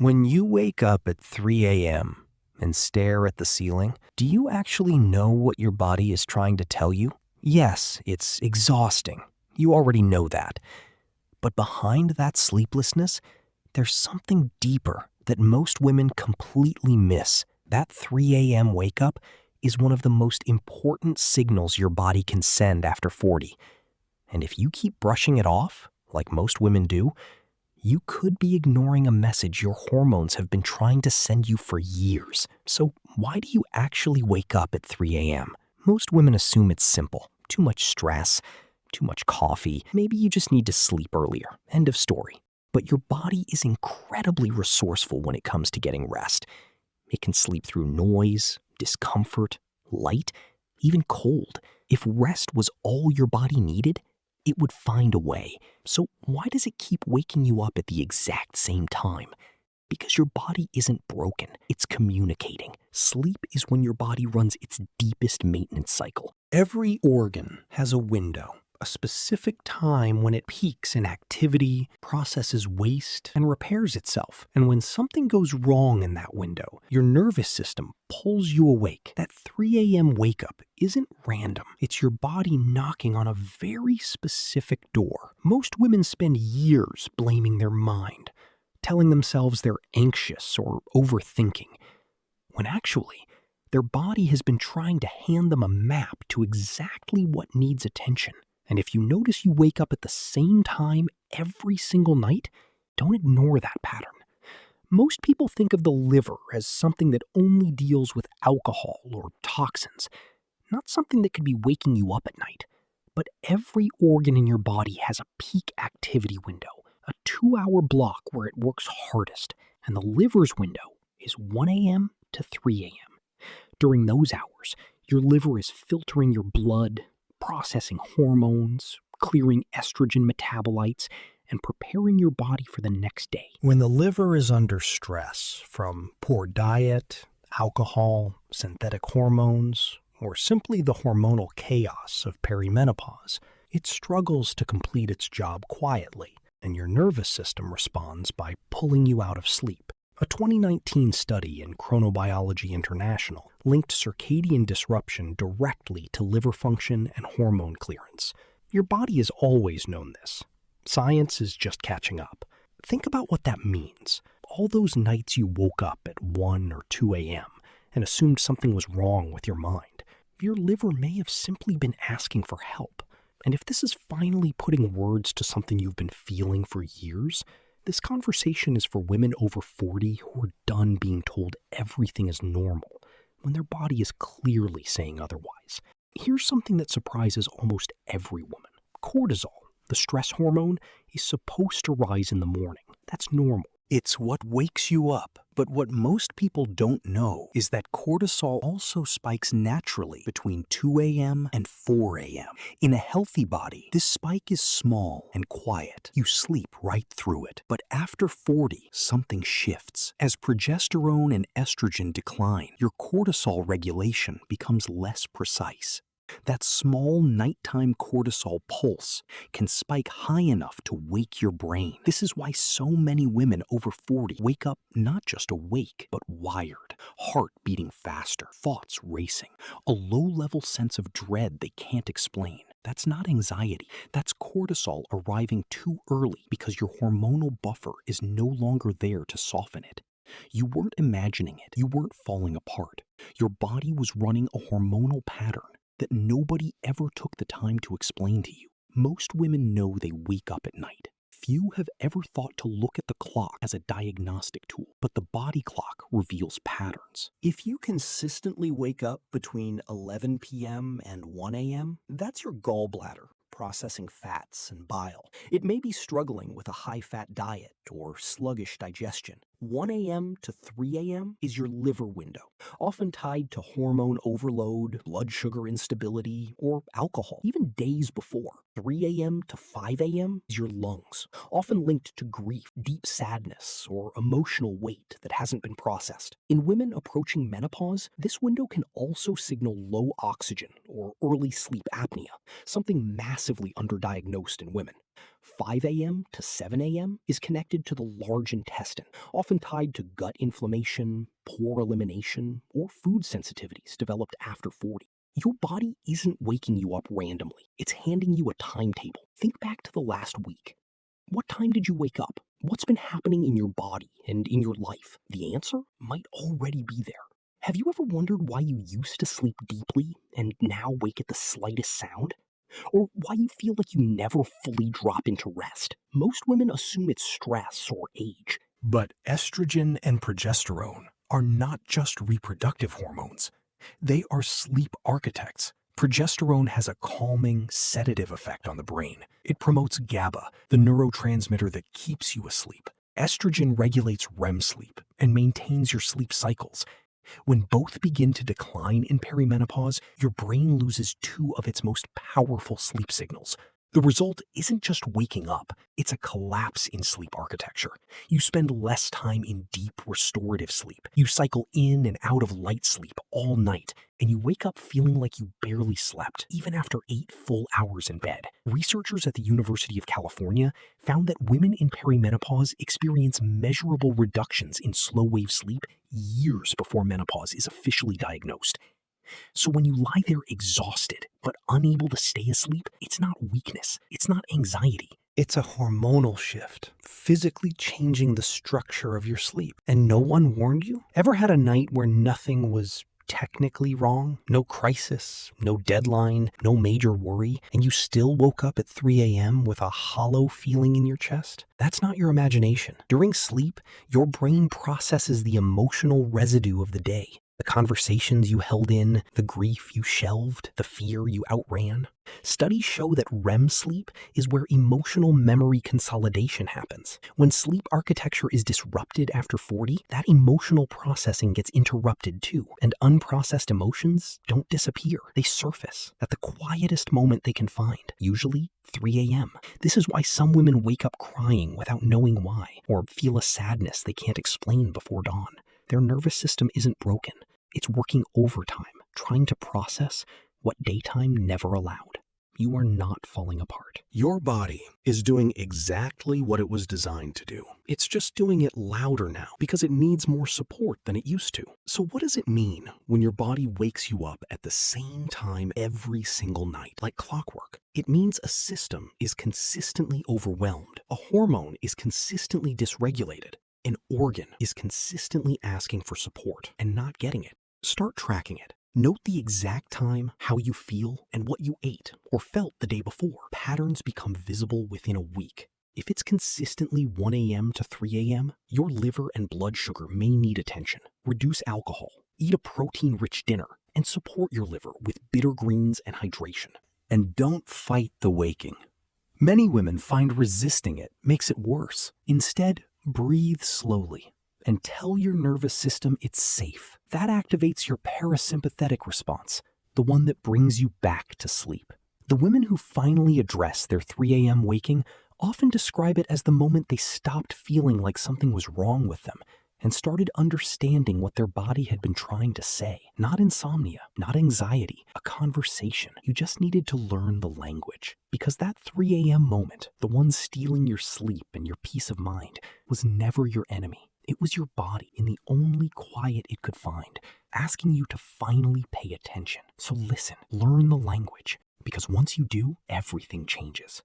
When you wake up at 3 a.m. and stare at the ceiling, do you actually know what your body is trying to tell you? Yes, it's exhausting. You already know that. But behind that sleeplessness, there's something deeper that most women completely miss. That 3 a.m. wake up is one of the most important signals your body can send after 40. And if you keep brushing it off, like most women do, you could be ignoring a message your hormones have been trying to send you for years. So why do you actually wake up at 3 a.m.? Most women assume it's simple. Too much stress, too much coffee. Maybe you just need to sleep earlier. End of story. But your body is incredibly resourceful when it comes to getting rest. It can sleep through noise, discomfort, light, even cold. If rest was all your body needed, it would find a way. So why does it keep waking you up at the exact same time? Because your body isn't broken, it's communicating. Sleep is when your body runs its deepest maintenance cycle. Every organ has a window, a specific time when it peaks in activity, processes waste, and repairs itself. And when something goes wrong in that window, your nervous system pulls you awake. That 3 a.m. wake up isn't random. It's your body knocking on a very specific door. Most women spend years blaming their mind, telling themselves they're anxious or overthinking, when actually, their body has been trying to hand them a map to exactly what needs attention. And if you notice you wake up at the same time every single night, don't ignore that pattern. Most people think of the liver as something that only deals with alcohol or toxins, not something that could be waking you up at night. But every organ in your body has a peak activity window, a 2-hour block where it works hardest, and the liver's window is 1 a.m. to 3 a.m. During those hours, your liver is filtering your blood, processing hormones, clearing estrogen metabolites, and preparing your body for the next day. When the liver is under stress from poor diet, alcohol, synthetic hormones, or simply the hormonal chaos of perimenopause, it struggles to complete its job quietly, and your nervous system responds by pulling you out of sleep. A 2019 study in Chronobiology International linked circadian disruption directly to liver function and hormone clearance. Your body has always known this. Science is just catching up. Think about what that means. All those nights you woke up at 1 or 2 a.m. and assumed something was wrong with your mind. Your liver may have simply been asking for help. And if this is finally putting words to something you've been feeling for years, this conversation is for women over 40 who are done being told everything is normal when their body is clearly saying otherwise. Here's something that surprises almost every woman. Cortisol, the stress hormone, is supposed to rise in the morning. That's normal. It's what wakes you up. But what most people don't know is that cortisol also spikes naturally between 2 a.m. and 4 a.m. In a healthy body, this spike is small and quiet. You sleep right through it. But after 40, something shifts. As progesterone and estrogen decline, your cortisol regulation becomes less precise. That small nighttime cortisol pulse can spike high enough to wake your brain. This is why so many women over 40 wake up not just awake, but wired, heart beating faster, thoughts racing, a low-level sense of dread they can't explain. That's not anxiety. That's cortisol arriving too early because your hormonal buffer is no longer there to soften it. You weren't imagining it. You weren't falling apart. Your body was running a hormonal pattern that nobody ever took the time to explain to you. Most women know they wake up at night. Few have ever thought to look at the clock as a diagnostic tool, but the body clock reveals patterns. If you consistently wake up between 11 p.m. and 1 a.m., that's your gallbladder processing fats and bile. It may be struggling with a high-fat diet or sluggish digestion. 1 a.m. to 3 a.m. is your liver window, often tied to hormone overload, blood sugar instability, or alcohol. Even days before, 3 a.m. to 5 a.m. is your lungs, often linked to grief, deep sadness, or emotional weight that hasn't been processed. In women approaching menopause, this window can also signal low oxygen or early sleep apnea, something massively underdiagnosed in women. 5 a.m. to 7 a.m. is connected to the large intestine, often tied to gut inflammation, poor elimination, or food sensitivities developed after 40. Your body isn't waking you up randomly. It's handing you a timetable. Think back to the last week. What time did you wake up? What's been happening in your body and in your life? The answer might already be there. Have you ever wondered why you used to sleep deeply and now wake at the slightest sound? Or why you feel like you never fully drop into rest? Most women assume it's stress or age. But estrogen and progesterone are not just reproductive hormones. They are sleep architects. Progesterone has a calming, sedative effect on the brain. It promotes GABA, the neurotransmitter that keeps you asleep. Estrogen regulates REM sleep and maintains your sleep cycles. When both begin to decline in perimenopause, your brain loses two of its most powerful sleep signals. The result isn't just waking up, it's a collapse in sleep architecture. You spend less time in deep restorative sleep. You cycle in and out of light sleep all night, and you wake up feeling like you barely slept, even after 8 full hours in bed. Researchers at the University of California found that women in perimenopause experience measurable reductions in slow-wave sleep years before menopause is officially diagnosed. So when you lie there exhausted but unable to stay asleep, it's not weakness, it's not anxiety. It's a hormonal shift, physically changing the structure of your sleep. And no one warned you? Ever had a night where nothing was technically wrong? No crisis, no deadline, no major worry, and you still woke up at 3 a.m. with a hollow feeling in your chest? That's not your imagination. During sleep, your brain processes the emotional residue of the day. The conversations you held in, the grief you shelved, the fear you outran. Studies show that REM sleep is where emotional memory consolidation happens. When sleep architecture is disrupted after 40, that emotional processing gets interrupted too, and unprocessed emotions don't disappear. They surface at the quietest moment they can find, usually 3 a.m. This is why some women wake up crying without knowing why, or feel a sadness they can't explain before dawn. Their nervous system isn't broken. It's working overtime, trying to process what daytime never allowed. You are not falling apart. Your body is doing exactly what it was designed to do. It's just doing it louder now because it needs more support than it used to. So what does it mean when your body wakes you up at the same time every single night, like clockwork? It means a system is consistently overwhelmed. A hormone is consistently dysregulated. An organ is consistently asking for support and not getting it. Start tracking it. Note the exact time, how you feel, and what you ate or felt the day before. Patterns become visible within a week. If it's consistently 1 a.m. to 3 a.m., your liver and blood sugar may need attention. Reduce alcohol, eat a protein-rich dinner, and support your liver with bitter greens and hydration. And don't fight the waking. Many women find resisting it makes it worse. Instead, breathe slowly and tell your nervous system it's safe. That activates your parasympathetic response, the one that brings you back to sleep. The women who finally address their 3 a.m. waking often describe it as the moment they stopped feeling like something was wrong with them and started understanding what their body had been trying to say. Not insomnia, not anxiety, a conversation. You just needed to learn the language. Because that 3 a.m. moment, the one stealing your sleep and your peace of mind, was never your enemy. It was your body in the only quiet it could find, asking you to finally pay attention. So listen, learn the language, because once you do, everything changes.